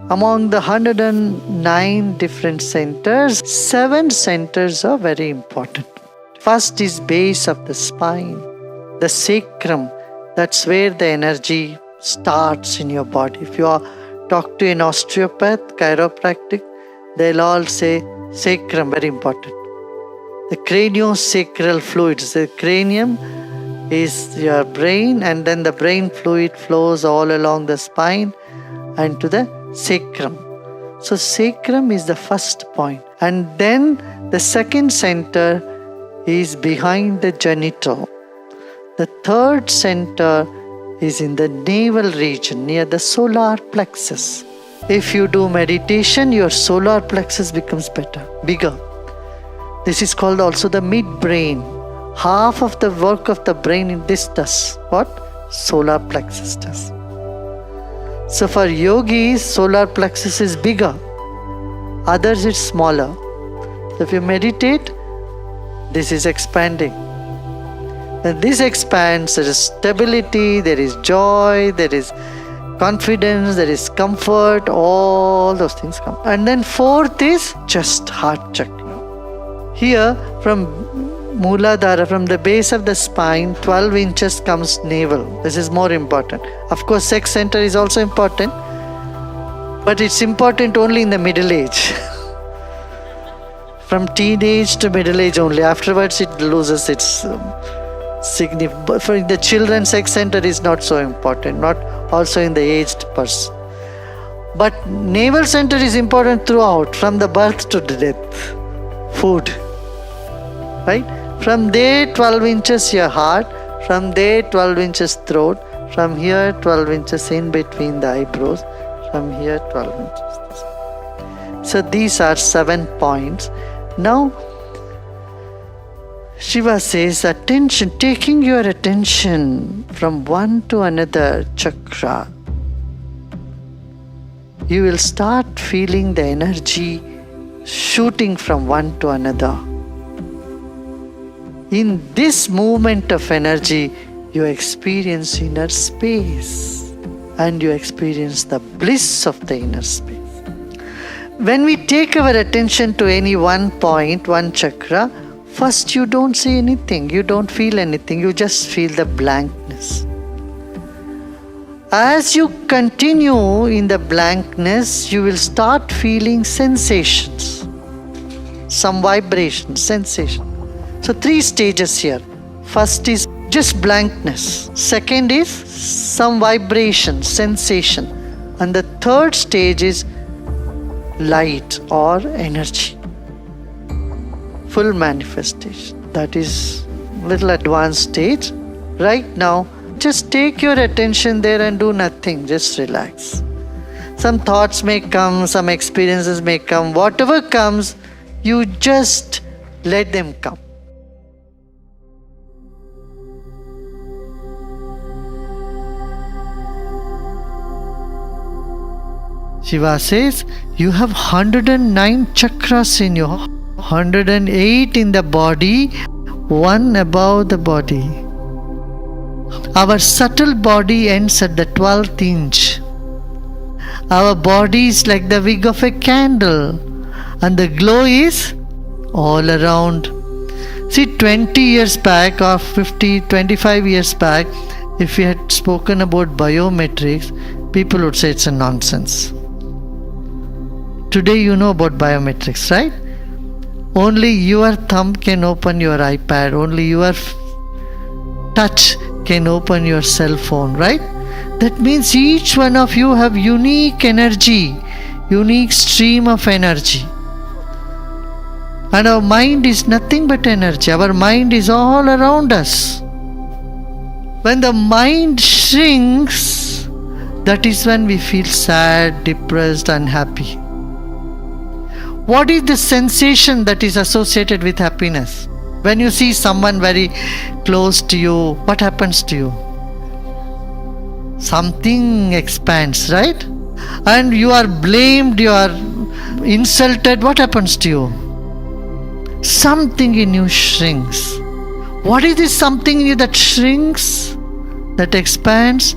Among the 109 different centers, 7 centers are very important. First is base of the spine, the sacrum. That's where the energy starts in your body. If you talk to an osteopath, chiropractic, they'll all say sacrum, very important. The craniosacral fluids. The cranium is your brain, and then the brain fluid flows all along the spine and to the sacrum. So sacrum is the first point. And then the second center is behind the genital. The third center is in the navel region near the solar plexus. If you do meditation, your solar plexus becomes bigger. This is called also the midbrain. Half of the work of the brain in this does what? Solar plexus does. So for yogis, solar plexus is bigger. Others it's smaller. So if you meditate, this is expanding. When this expands, there is stability, there is joy, there is confidence, there is comfort, all those things come. And then fourth is just heart chakra. Here from Mooladhara, from the base of the spine, 12 inches comes navel. This is more important. Of course, sex center is also important, but it's important only in the middle age. From teenage to middle age only. Afterwards, it loses its significance. But for the children, sex center is not so important, not also in the aged person. But navel center is important throughout, from the birth to the death. Food. Right? From there 12 inches your heart, from there 12 inches throat, from here 12 inches in between the eyebrows, from here 12 inches. So these are 7 points. Now Shiva says attention, taking your attention from one to another chakra, you will start feeling the energy shooting from one to another. In this movement of energy, you experience inner space and you experience the bliss of the inner space. When we take our attention to any one point, one chakra, first you don't see anything, you don't feel anything, you just feel the blankness. As you continue in the blankness, you will start feeling sensations, some vibration, sensation. So 3 stages here. First is just blankness. Second is some vibration, sensation. And the third stage is light or energy. Full manifestation. That is little advanced stage. Right now, just take your attention there and do nothing. Just relax. Some thoughts may come, some experiences may come. Whatever comes, you just let them come. Shiva says, you have 109 chakras in you, 108 in the body, 1 above the body. Our subtle body ends at the 12th inch. Our body is like the wick of a candle, and the glow is all around. See, 20 years back or 50, 25 years back, if we had spoken about biometrics, people would say it's a nonsense. Today you know about biometrics, right? Only your thumb can open your iPad. Only your touch can open your cell phone, right? That means each one of you have unique energy, unique stream of energy. And our mind is nothing but energy. Our mind is all around us. When the mind shrinks, that is when we feel sad, depressed, unhappy. What is the sensation that is associated with happiness? When you see someone very close to you, what happens to you? Something expands, right? And you are blamed, you are insulted, what happens to you? Something in you shrinks. What is this something in you that shrinks, that expands?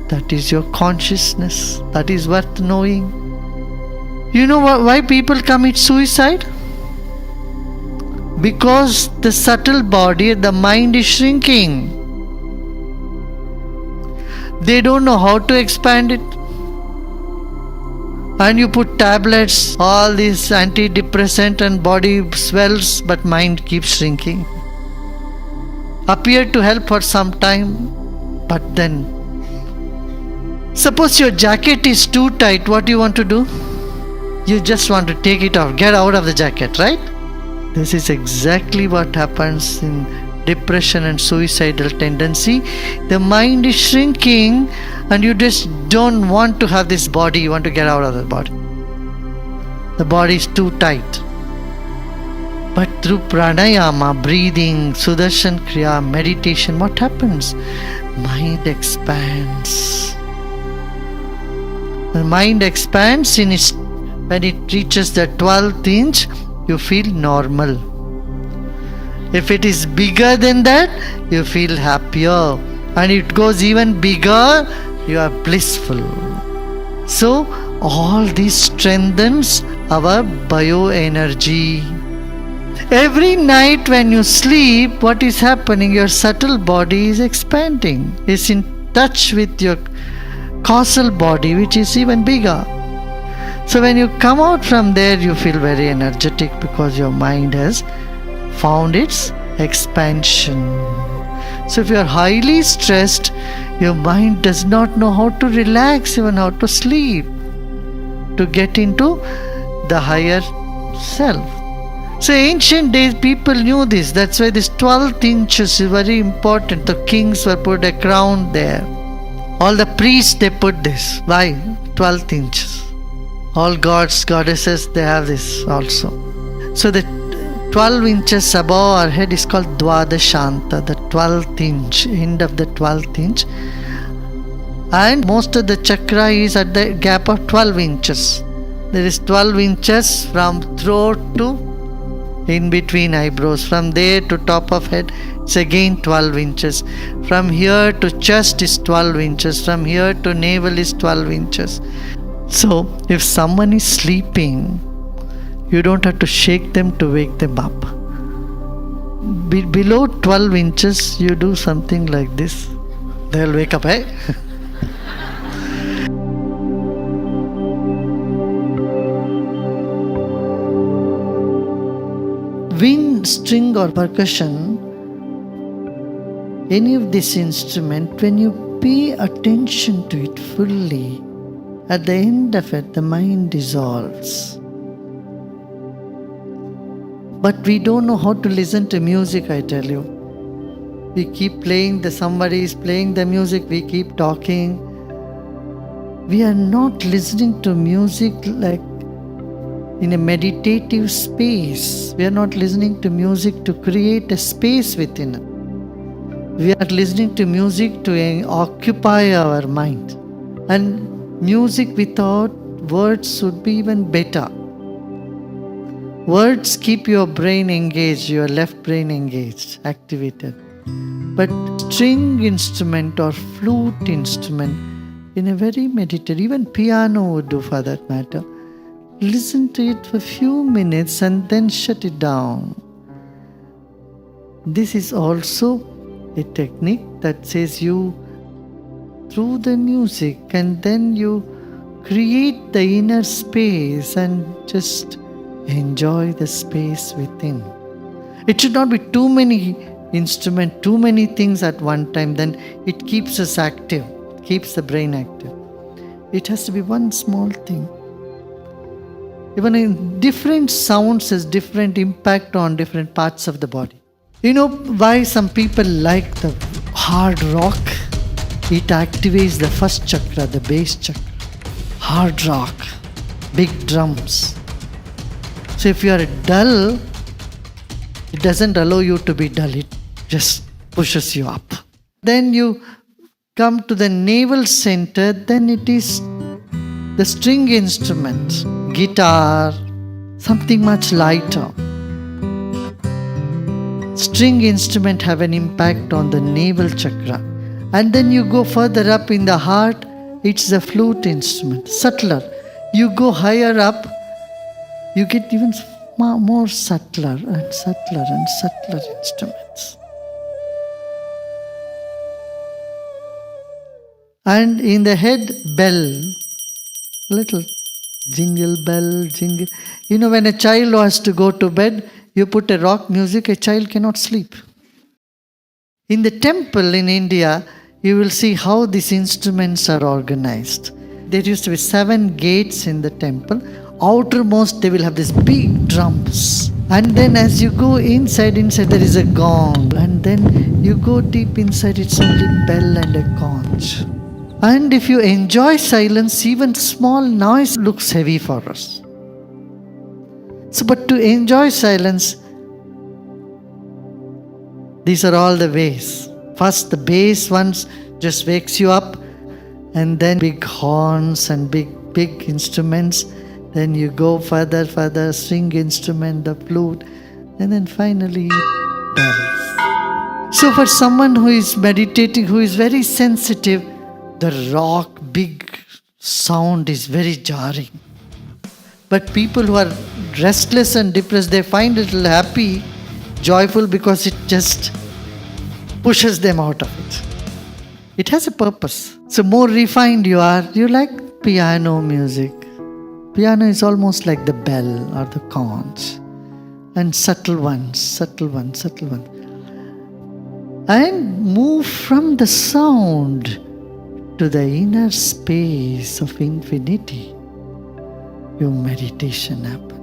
That is your consciousness. That is worth knowing. You know why people commit suicide? Because the subtle body, the mind is shrinking. They don't know how to expand it. And you put tablets, all these antidepressant, and body swells, but mind keeps shrinking. Appear to help for some time, but then suppose your jacket is too tight, what do you want to do? You just want to take it off, get out of the jacket, right? This is exactly what happens in depression and suicidal tendency. The mind is shrinking and you just don't want to have this body, you want to get out of the body. The body is too tight. But through pranayama, breathing, sudarshan kriya, meditation, what happens? Mind expands. The mind expands when it reaches the 12th inch, you feel normal. If it is bigger than that, you feel happier. And it goes even bigger, you are blissful. So, all this strengthens our bioenergy. Every night when you sleep, what is happening? Your subtle body is expanding. It's in touch with your causal body, which is even bigger. So when you come out from there, you feel very energetic because your mind has found its expansion. So if you are highly stressed, your mind does not know how to relax, even how to sleep, to get into the higher self. So ancient days people knew this. That's why this 12 inches is very important. The kings were put a crown there. All the priests, they put this. Why? 12 inches. All gods, goddesses, they have this also. So the 12 inches above our head is called Dwadashanta, the 12th inch, end of the 12th inch. And most of the chakra is at the gap of 12 inches. There is 12 inches from throat to in between eyebrows. From there to top of head, it's again 12 inches. From here to chest is 12 inches. From here to navel is 12 inches. So, if someone is sleeping, you don't have to shake them to wake them up. Below 12 inches, you do something like this. They'll wake up, eh? Wind, string or percussion, any of this instrument, when you pay attention to it fully, at the end of it, the mind dissolves. But we don't know how to listen to music, I tell you. We keep playing, somebody is playing the music, we keep talking. We are not listening to music like in a meditative space. We are not listening to music to create a space within. We are listening to music to occupy our mind. And music without words would be even better. Words keep your brain engaged, your left brain engaged, activated. But string instrument or flute instrument, in a very meditative, even piano would do for that matter. Listen to it for a few minutes and then shut it down. This is also a technique that says you, through the music, and then you create the inner space and just enjoy the space within. It should not be too many instruments, too many things at one time, then it keeps us active, keeps the brain active. It has to be one small thing. Even in different sounds has different impact on different parts of the body. You know why some people like the hard rock? It activates the first chakra, the base chakra. Hard rock, big drums. So if you are dull, it doesn't allow you to be dull. It just pushes you up. Then you come to the navel center, then it is the string instruments, guitar, something much lighter. String instruments have an impact on the navel chakra. And then you go further up in the heart, it's the flute instrument, subtler. You go higher up, you get even more subtler and subtler and subtler instruments. And in the head, bell, little jingle bell, jingle. When a child has to go to bed, you put a rock music, a child cannot sleep. In the temple in India, you will see how these instruments are organized. There used to be 7 gates in the temple. Outermost, they will have these big drums. And then as you go inside there is a gong. And then you go deep inside, it's only bell and a conch. And if you enjoy silence, even small noise looks heavy for us. So, but to enjoy silence, these are all the ways. First, the bass ones just wakes you up, and then big horns and big instruments. Then you go further, string instrument, the flute, and then finally bells. So for someone who is meditating, who is very sensitive, the rock big sound is very jarring. But people who are restless and depressed, they find it happy, joyful, because it just pushes them out of it. It has a purpose. So more refined you are, you like piano music. Piano is almost like the bell or the conch. And subtle ones. And move from the sound to the inner space of infinity. Your meditation happens.